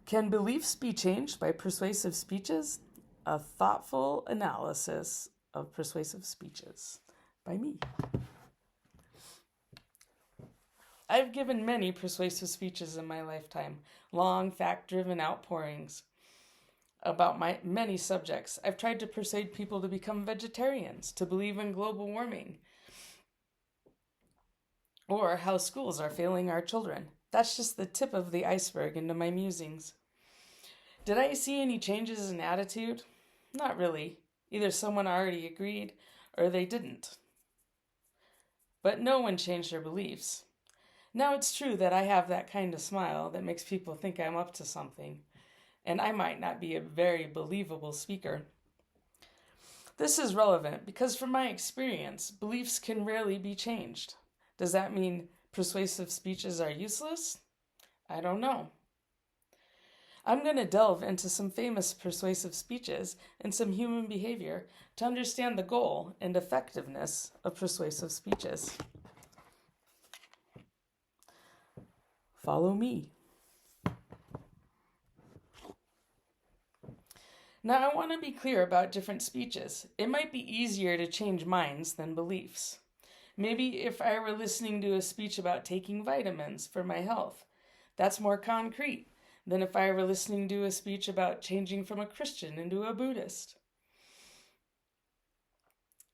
Can beliefs be changed by persuasive speeches? A thoughtful analysis of persuasive speeches by me. I've given many persuasive speeches in my lifetime, long, fact-driven outpourings about my many subjects. I've tried to persuade people to become vegetarians, to believe in global warming, or how schools are failing our children. That's just the tip of the iceberg into my musings. Did I see any changes in attitude? Not really. Either someone already agreed or they didn't. But no one changed their beliefs. Now it's true that I have that kind of smile that makes people think I'm up to something, and I might not be a very believable speaker. This is relevant because from my experience, beliefs can rarely be changed. Does that mean persuasive speeches are useless? I don't know. I'm going to delve into some famous persuasive speeches and some human behavior to understand the goal and effectiveness of persuasive speeches. Follow me. Now, I want to be clear about different speeches. It might be easier to change minds than beliefs. Maybe if I were listening to a speech about taking vitamins for my health, that's more concrete than if I were listening to a speech about changing from a Christian into a Buddhist.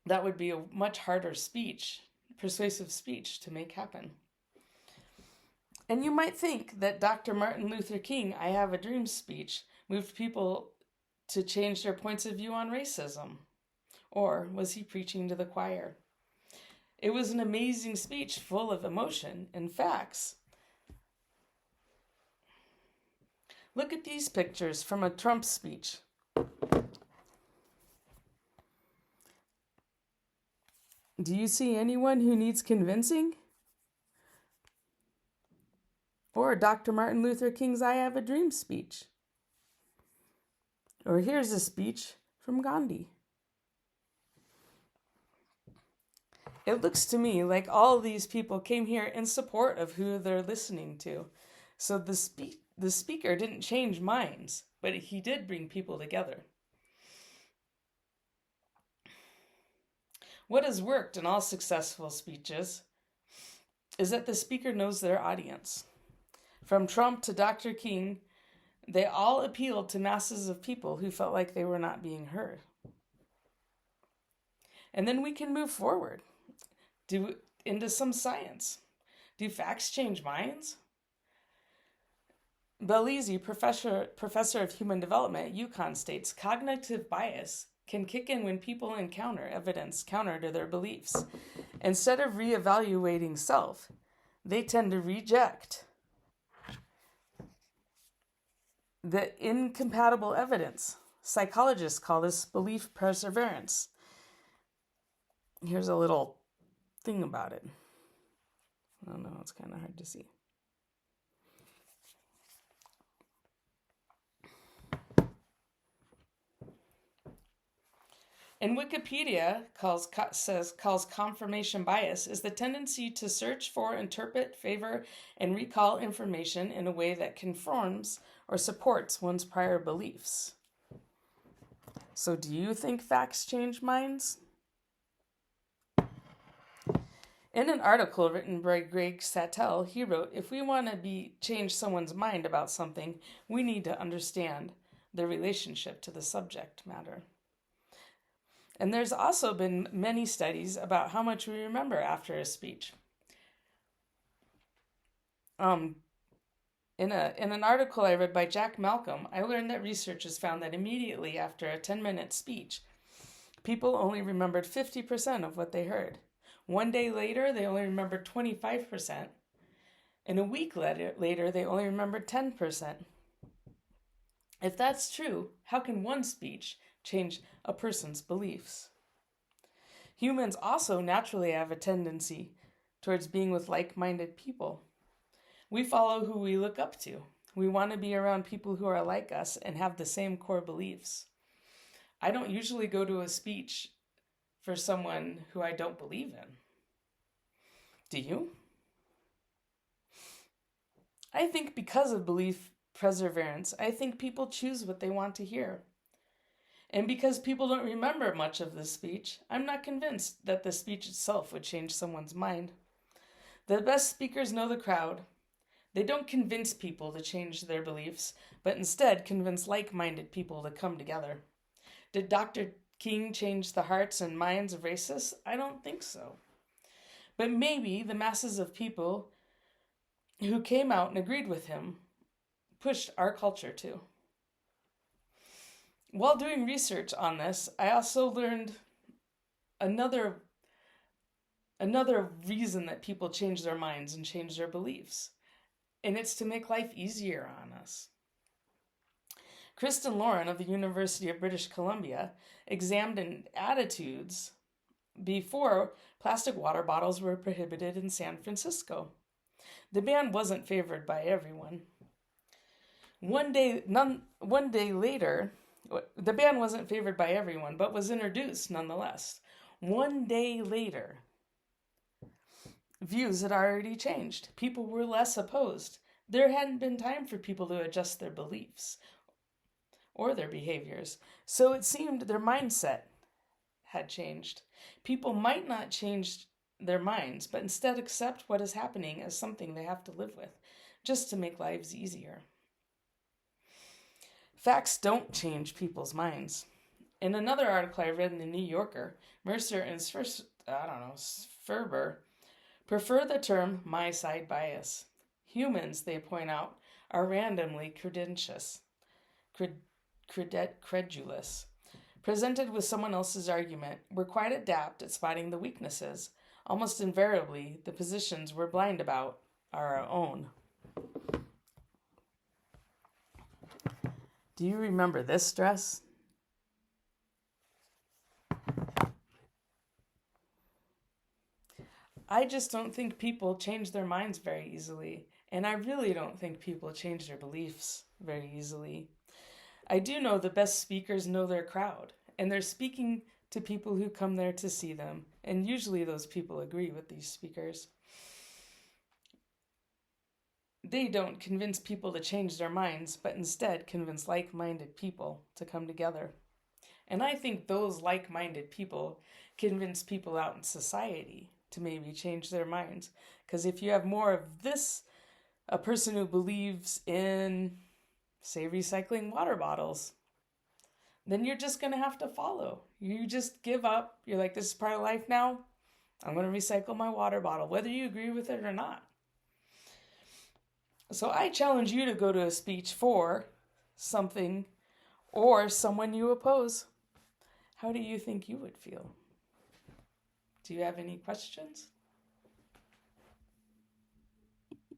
That would be a much harder speech, persuasive speech, to make happen. And you might think that Dr. Martin Luther King, I Have a Dream speech moved people to change their points of view on racism. Or was he preaching to the choir? It was an amazing speech full of emotion and facts. Look at these pictures from a Trump speech. Do you see anyone who needs convincing? Or Dr. Martin Luther King's I Have a Dream speech. Or here's a speech from Gandhi. It looks to me like all these people came here in support of who they're listening to. So the speaker didn't change minds, but he did bring people together. What has worked in all successful speeches is that the speaker knows their audience. From Trump to Dr. King, they all appealed to masses of people who felt like they were not being heard. And then we can move forward into some science. Do facts change minds? Bellizzi, professor of human development at UConn, states cognitive bias can kick in when people encounter evidence counter to their beliefs. Instead of reevaluating self, they tend to reject the incompatible evidence. Psychologists call this belief perseverance. Here's a little thing about it. I don't know, it's kind of hard to see. And Wikipedia calls confirmation bias is the tendency to search for, interpret, favor, and recall information in a way that conforms or supports one's prior beliefs. So do you think facts change minds? In an article written by Greg Sattel, he wrote, if we want to change someone's mind about something, we need to understand their relationship to the subject matter. And there's also been many studies about how much we remember after a speech. In an article I read by Jack Malcolm, I learned that researchers found that immediately after a 10-minute speech, people only remembered 50% of what they heard. One day later, they only remembered 25%. And a week later, they only remembered 10%. If that's true, how can one speech change a person's beliefs? Humans also naturally have a tendency towards being with like-minded people. We follow who we look up to. We want to be around people who are like us and have the same core beliefs. I don't usually go to a speech for someone who I don't believe in. Do you? I think because of belief perseverance, I think people choose what they want to hear. And because people don't remember much of the speech, I'm not convinced that the speech itself would change someone's mind. The best speakers know the crowd. They don't convince people to change their beliefs, but instead convince like-minded people to come together. Did Dr. King change the hearts and minds of racists? I don't think so. But maybe the masses of people who came out and agreed with him pushed our culture to. While doing research on this, I also learned another reason that people change their minds and change their beliefs, and it's to make life easier on us. Kristen Lauren of the University of British Columbia examined attitudes before plastic water bottles were prohibited in San Francisco. The ban wasn't favored by everyone. One day later, the ban wasn't favored by everyone, but was introduced nonetheless. One day later, views had already changed. People were less opposed. There hadn't been time for people to adjust their beliefs or their behaviors. So it seemed their mindset had changed. People might not change their minds, but instead accept what is happening as something they have to live with, just to make lives easier. Facts don't change people's minds. In another article I read in the New Yorker, Mercer and Ferber prefer the term my side bias. Humans, they point out, are randomly credulous. Presented with someone else's argument, we're quite adept at spotting the weaknesses. Almost invariably, the positions we're blind about are our own. Do you remember this dress? I just don't think people change their minds very easily, and I really don't think people change their beliefs very easily. I do know the best speakers know their crowd, and they're speaking to people who come there to see them, and usually those people agree with these speakers. They don't convince people to change their minds, but instead convince like-minded people to come together. And I think those like-minded people convince people out in society to maybe change their minds. Because if you have more of this, a person who believes in, say, recycling water bottles, then you're just going to have to follow. You just give up. You're like, this is part of life now. I'm going to recycle my water bottle, whether you agree with it or not. So I challenge you to go to a speech for something or someone you oppose. How do you think you would feel? Do you have any questions?